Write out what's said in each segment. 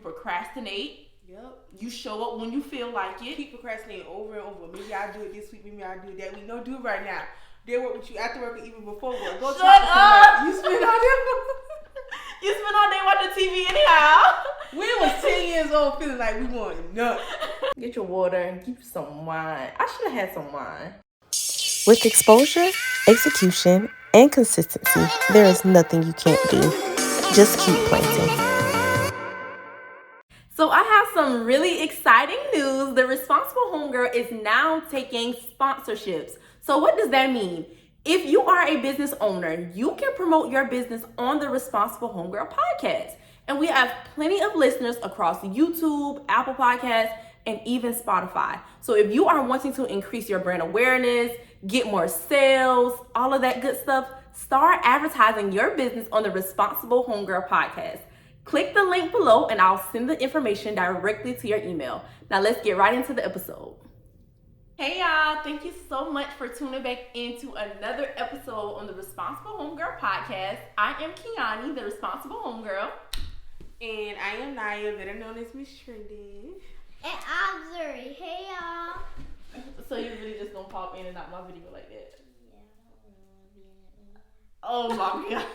procrastinate. Yep. You show up when you feel like it. Keep procrastinating over and over. Maybe I'll do it this week. Maybe I'll do it that week. Don't do it right now. They work with you after work or even before work. Go Shut talk to up. somebody. You spend all day. You spend all day watching TV anyhow. We was 10 years old feeling like we wanted nuts. Get your water and keep some wine. I should have had some wine. With exposure, execution, and consistency, there is nothing you can't do. Just keep planting. So I have some really exciting news. The Responsible Homegirl is now taking sponsorships. So what does that mean? If you are a business owner, you can promote your business on the Responsible Homegirl podcast. And we have plenty of listeners across YouTube, Apple Podcasts, and even Spotify. So if you are wanting to increase your brand awareness, get more sales, all of that good stuff, start advertising your business on the Responsible Homegirl podcast. Click the link below and I'll send the information directly to your email. Now let's get right into the episode. Hey y'all, thank you so much for tuning back into another episode on the Responsible Homegirl podcast. I am Kiani, the Responsible Homegirl. And I am Naya, better known as Miss Trendy. And I'm Zuri. Hey y'all. So you really just gonna pop in and out my video like that? Yeah. Oh my god.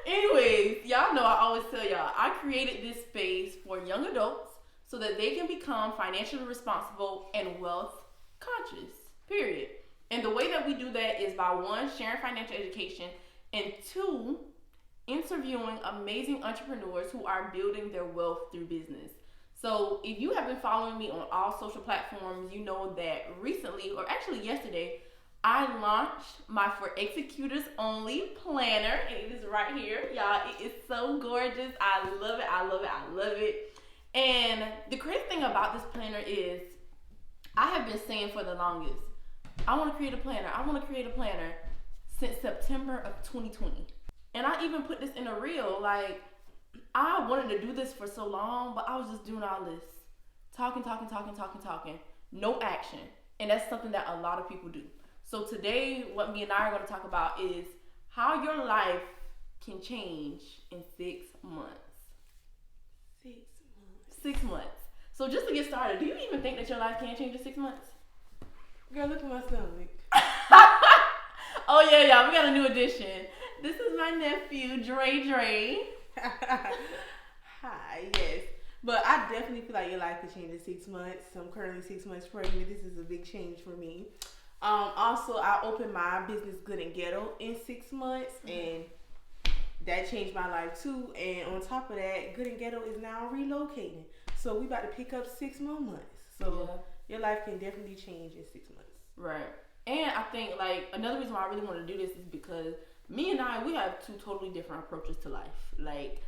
Anyways, y'all know I always tell y'all, I created this space for young adults so that they can become financially responsible and wealth conscious, period. And the way that we do that is by one, sharing financial education, and two, interviewing amazing entrepreneurs who are building their wealth through business. So if you have been following me on all social platforms, you know that recently, or actually yesterday, I launched my For Executors Only planner, and it is right here. Y'all, it is so gorgeous. I love it, I love it, I love it. And the crazy thing about this planner is I have been saying for the longest, I want to create a planner. I want to create a planner since September of 2020. And I even put this in a reel, like, I wanted to do this for so long, but I was just doing all this. Talking, no action. And that's something that a lot of people do. So today, what me and I are going to talk about is how your life can change in 6 months. 6 months. So just to get started, do you even think that your life can change in 6 months? Girl, look at my stomach. Oh yeah, y'all, we got a new addition. This is my nephew, Dre. Hi, yes. But I definitely feel like your life could change in 6 months. I'm currently 6 months pregnant. This is a big change for me. Also, I opened my business Good and Ghetto in 6 months, and that changed my life too. And on top of that, Good and Ghetto is now relocating. So we about to pick up 6 more months. So your life can definitely change in 6 months. Right. And I think, like, another reason why I really want to do this is because me and we have two totally different approaches to life. Like,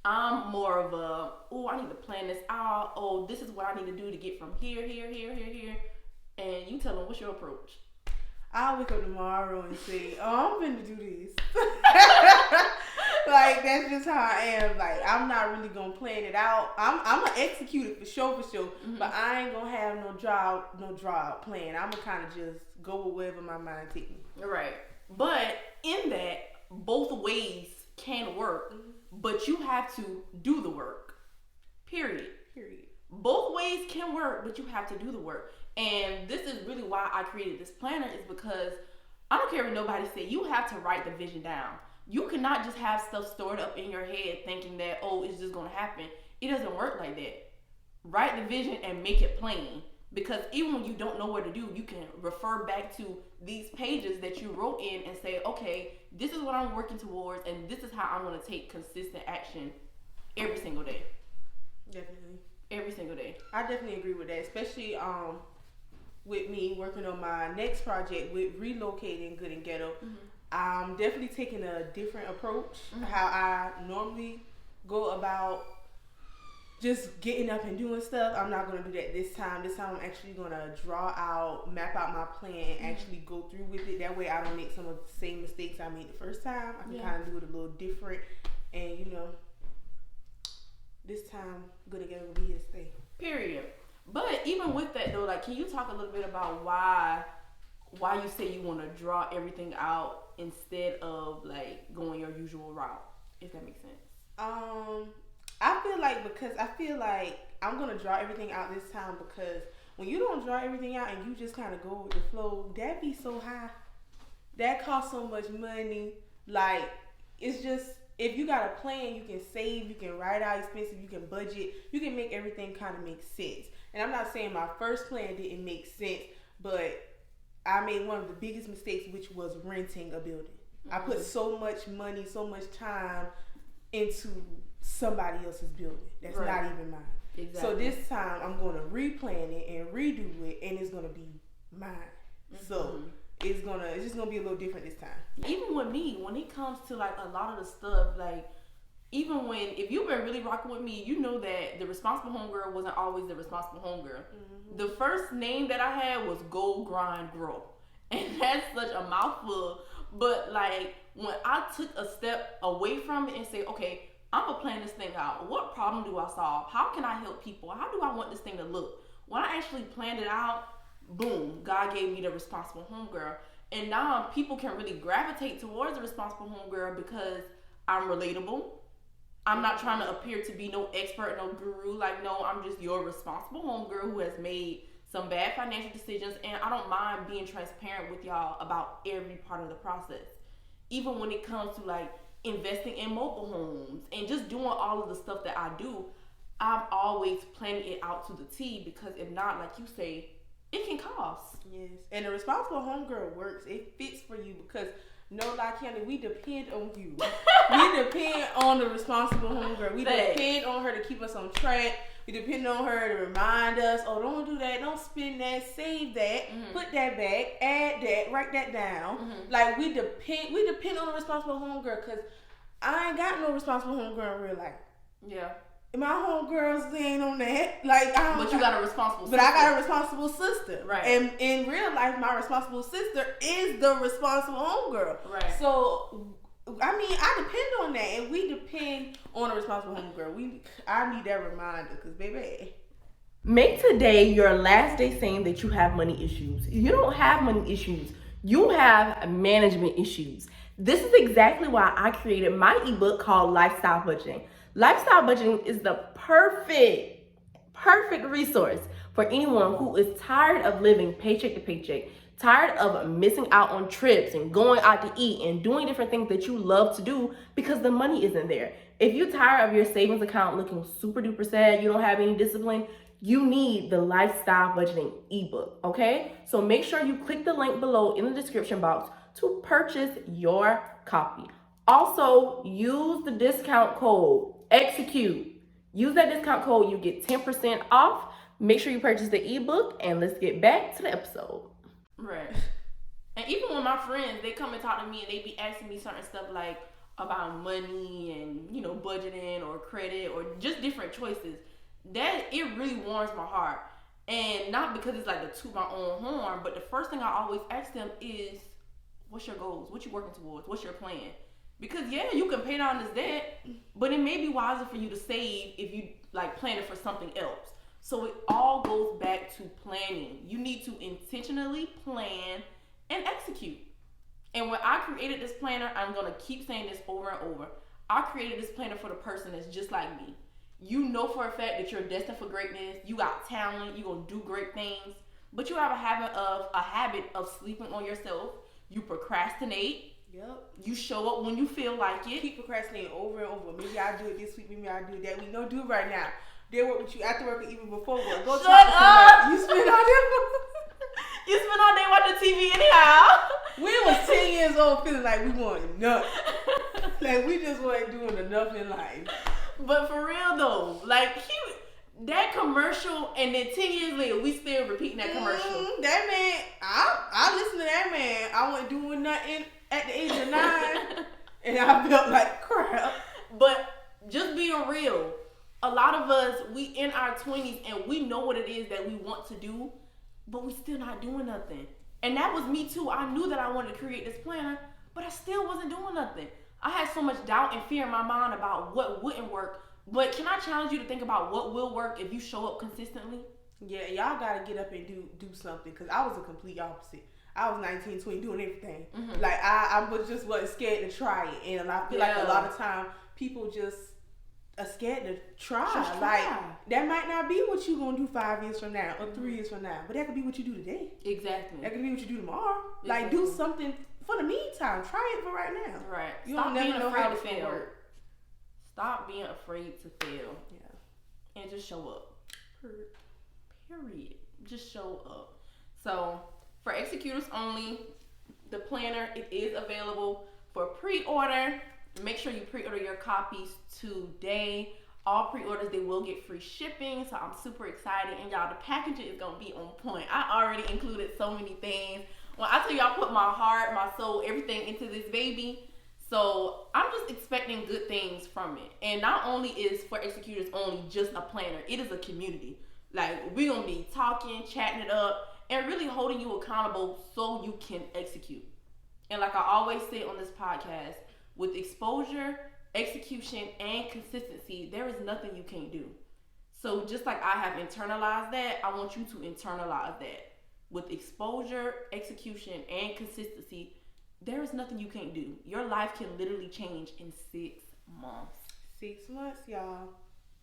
I'm more of a, I need to plan this out. Oh, this is what I need to do to get from here. And you tell them, what's your approach? I'll wake up tomorrow and say, I'm going to do this. Like, that's just how I am. Like, I'm not really going to plan it out. I'm going to execute it for sure. Mm-hmm. But I ain't going to have no draw plan. I'm going to kind of just go with wherever my mind takes me. Right. But in that, both ways can work. Mm-hmm. But you have to do the work. Period. Both ways can work, but you have to do the work. And this is really why I created this planner, is because I don't care what nobody says, you have to write the vision down. You cannot just have stuff stored up in your head thinking that, it's just going to happen. It doesn't work like that. Write the vision and make it plain. Because even when you don't know what to do, you can refer back to these pages that you wrote in and say, okay, this is what I'm working towards, and this is how I'm going to take consistent action every single day. Definitely. Every single day. I definitely agree with that, especially with me working on my next project with relocating Good and Ghetto. Mm-hmm. I'm definitely taking a different approach. Mm-hmm. How I normally go about just getting up and doing stuff. I'm not going to do that this time. This time I'm actually going to map out my plan, and actually go through with it. That way I don't make some of the same mistakes I made the first time. I can kind of do it a little different. And, this time Good and Ghetto will be here to stay. Period. But even with that though, like, can you talk a little bit about why you say you want to draw everything out instead of like going your usual route, if that makes sense? I feel like I'm gonna draw everything out this time, because when you don't draw everything out and you just kind of go with the flow, that be so high. That costs so much money. Like, it's just, if you got a plan, you can save, you can write out expenses, you can budget, you can make everything kind of make sense. And I'm not saying my first plan didn't make sense, but I made one of the biggest mistakes, which was renting a building. I put so much money, so much time into somebody else's building that's not even mine. Exactly. So this time I'm going to replan it and redo it, and it's going to be mine. So it's just gonna be a little different this time. Even with me, when it comes to like a lot of the stuff, like even if you've been really rocking with me, you know that the Responsible Homegirl wasn't always the Responsible Homegirl. The first name that I had was Go Grind Grow, and that's such a mouthful. But like when I took a step away from it and say, okay, I'm gonna plan this thing out. What problem do I solve? How can I help people? How do I want this thing to look? When I actually planned it out, boom, God gave me the Responsible Homegirl. And now people can really gravitate towards the Responsible Homegirl because I'm relatable. I'm not trying to appear to be no expert, no guru. Like, no, I'm just your responsible homegirl who has made some bad financial decisions. And I don't mind being transparent with y'all about every part of the process. Even when it comes to like investing in mobile homes and just doing all of the stuff that I do, I'm always planning it out to the T, because if not, like you say, it can cost. Yes. And the Responsible Homegirl works. It fits for you because, no lie, Kelly, we depend on you. We depend on the Responsible Homegirl. We depend on her to keep us on track. We depend on her to remind us, oh, don't do that, don't spend that, save that, put that back, add that, write that down. Like, we depend on the Responsible Homegirl, because I ain't got no Responsible Homegirl in real life. Yeah. My homegirls, they ain't on that. Like, but you got a responsible sister. But I got a responsible sister. Right. And in real life, my responsible sister is the responsible homegirl. Right. So, I mean, I depend on that. And we depend on a responsible homegirl. I need that reminder, because, baby. Make today your last day saying that you have money issues. You don't have money issues. You have management issues. This is exactly why I created my ebook called Lifestyle Budgeting. Lifestyle budgeting is the perfect resource for anyone who is tired of living paycheck to paycheck, tired of missing out on trips and going out to eat and doing different things that you love to do because the money isn't there. If you're tired of your savings account looking super duper sad, you don't have any discipline, you need the Lifestyle Budgeting ebook, okay? So make sure you click the link below in the description box to purchase your copy. Also, use the discount code Execute. Use that discount code, you get 10% off. Make sure you purchase the ebook, and let's get back to the episode. Right. And even when my friends, they come and talk to me and they be asking me certain stuff like about money and, you know, budgeting or credit or just different choices, that it really warms my heart. And not because it's like to toot my own horn, but the first thing I always ask them is, what's your goals? What you working towards? What's your plan? Because, yeah, you can pay down this debt, but it may be wiser for you to save if you, like, plan it for something else. So it all goes back to planning. You need to intentionally plan and execute. And when I created this planner, I'm going to keep saying this over and over. I created this planner for the person that's just like me. You know for a fact that you're destined for greatness. You got talent. You're going to do great things. But you have a habit of sleeping on yourself. You procrastinate. Yep. You show up when you feel like it. Keep procrastinating over and over. Maybe I'll do it this week. Maybe I'll do it that week. Don't do it right now. They work with you after work or even before work. Go Shut up. You spend all day. You spend all day watching TV anyhow. We was 10 years old feeling like we wanted nothing. Like we just wasn't doing enough in life. But for real though, like that commercial, and then 10 years later, we still repeating that commercial. That man, I listened to that man. I wasn't doing nothing at the age of 9, and I felt like crap. But just being real, a lot of us, we in our 20s, and we know what it is that we want to do, but we still not doing nothing. And that was me too. I knew that I wanted to create this planner, but I still wasn't doing nothing. I had so much doubt and fear in my mind about what wouldn't work. But can I challenge you to think about what will work if you show up consistently? Yeah, y'all gotta get up and do something, because I was a complete opposite. I was 19, 20, doing everything. Mm-hmm. Like wasn't scared to try it, and I feel like a lot of time people just scared to try. Just try. Like, that might not be what you're going to do 5 years from now or 3 years from now, but that could be what you do today. Exactly. That could be what you do tomorrow. Exactly. Like, do something for the meantime. Try it for right now. Right. You Stop don't never being know afraid how to it's gonna fail. work. Stop being afraid to fail. Yeah. And just show up. Period. Just show up. So, for executors only, the planner, it is available for pre-order. Make sure you pre-order your copies today. All pre-orders, they will get free shipping, so I'm super excited. And y'all, the packaging is gonna be on point. I already included so many things. When I tell y'all, put my heart, my soul, everything into this baby. So I'm just expecting good things from it. And not only is for executors only just a planner, it is a community. Like, we're gonna be talking, chatting it up, and really holding you accountable so you can execute. And like I always say on this podcast, with exposure, execution, and consistency, there is nothing you can't do. So just like I have internalized that, I want you to internalize that. With exposure, execution, and consistency, there is nothing you can't do. Your life can literally change in 6 months. 6 months, y'all.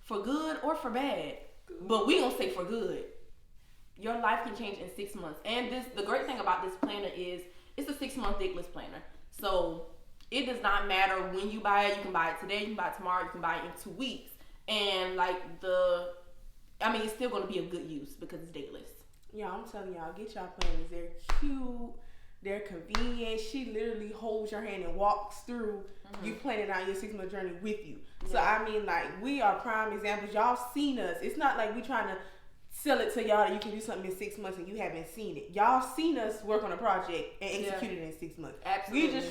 For good or for bad. But we gonna say for good. Your life can change in 6 months. And the great thing about this planner is it's a 6-month dickless planner. So it does not matter when you buy it. You can buy it today, you can buy it tomorrow, you can buy it in 2 weeks. And it's still gonna be a good use because it's dateless. Yeah, I'm telling y'all, get y'all planners. They're cute. They're convenient. She literally holds your hand and walks through you planning out your 6-month journey with you. Yeah. So, I mean, like, we are prime examples. Y'all seen us. It's not like we trying to sell it to y'all that you can do something in 6 months and you haven't seen it. Y'all seen us work on a project and execute it in 6 months. Absolutely. We're just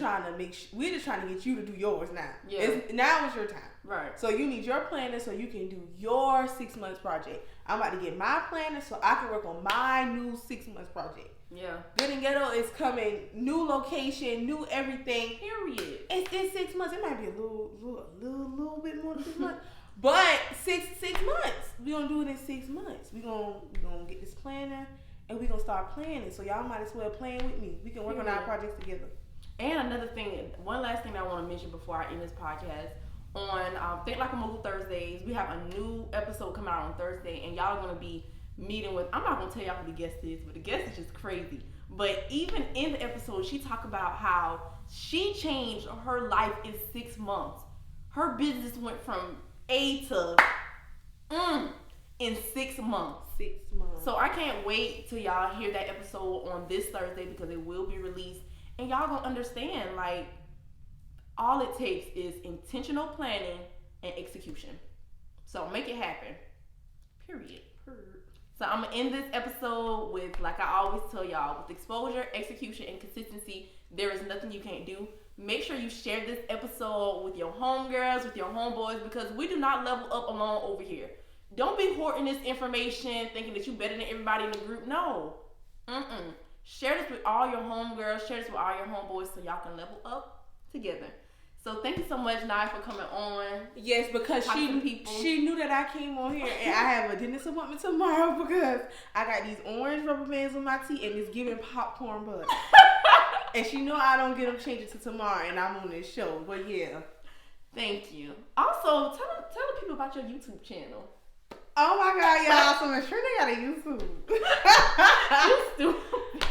trying to get you to do yours now. Yeah. Now is your time. Right. So you need your planner so you can do your 6 months project. I'm about to get my planner so I can work on my new 6 months project. Yeah. Good and Ghetto is coming, new location, new everything. Period. It's 6 months. It might be a little bit more than 6 months. But six months. We're gonna do it in 6 months. We're gonna get this planner and we're gonna start planning. So y'all might as well plan with me. We can work on our projects together. And another thing, one last thing I want to mention before I end this podcast. On Think Like a Mogul Thursdays, we have a new episode coming out on Thursday, and y'all are gonna be meeting with, I'm not gonna tell y'all who the guest is, but the guest is just crazy. But even in the episode, she talked about how she changed her life in 6 months. Her business went from A to in 6 months. 6 months. So I can't wait till y'all hear that episode on this Thursday because it will be released. And y'all gonna understand, like, all it takes is intentional planning and execution. So make it happen. Period. So I'm gonna end this episode with, like I always tell y'all, with exposure, execution, and consistency, there is nothing you can't do. Make sure you share this episode with your homegirls, with your homeboys, because we do not level up alone over here. Don't be hoarding this information, thinking that you're better than everybody in the group. No. Share this with all your homegirls, share this with all your homeboys so y'all can level up together. So thank you so much, Nai, for coming on. Yes, because she knew that I came on here and I have a dentist appointment tomorrow because I got these orange rubber bands on my teeth and it's giving popcorn butt. And she knew I don't get them changed until tomorrow and I'm on this show. But yeah. Thank you. Also, tell the people about your YouTube channel. Oh my God, y'all. So make sure they got a YouTube.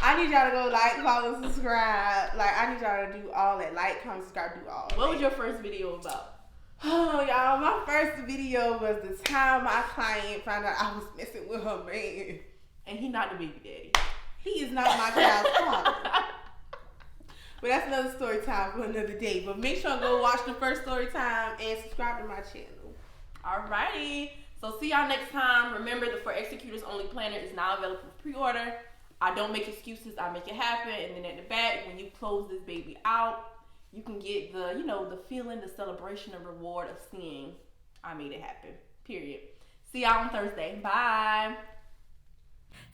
I need y'all to go like, follow, subscribe. Like, I need y'all to do all that. Like, comment, subscribe, do all that. What was your first video about? Oh, y'all, my first video was the time my client found out I was messing with her man. And he not the baby daddy. He is not my child's father. But that's another story time for another day. But make sure to go watch the first story time and subscribe to my channel. Alrighty. So see y'all next time. Remember, the For Executors Only planner is now available for pre-order. I don't make excuses, I make it happen. And then at the back, when you close this baby out, you can get the, the feeling, the celebration, the reward of seeing I made it happen. Period. See y'all on Thursday. Bye.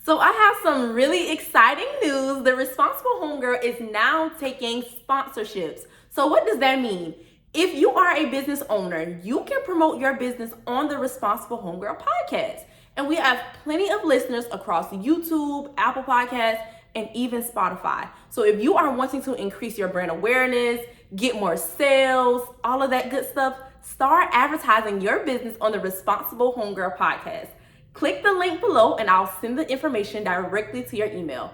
So I have some really exciting news. The Responsible Homegirl is now taking sponsorships. So what does that mean? If you are a business owner, you can promote your business on the Responsible Homegirl podcast. And we have plenty of listeners across YouTube, Apple Podcasts, and even Spotify. So if you are wanting to increase your brand awareness, get more sales, all of that good stuff, start advertising your business on the Responsible Homegirl podcast. Click the link below and I'll send the information directly to your email.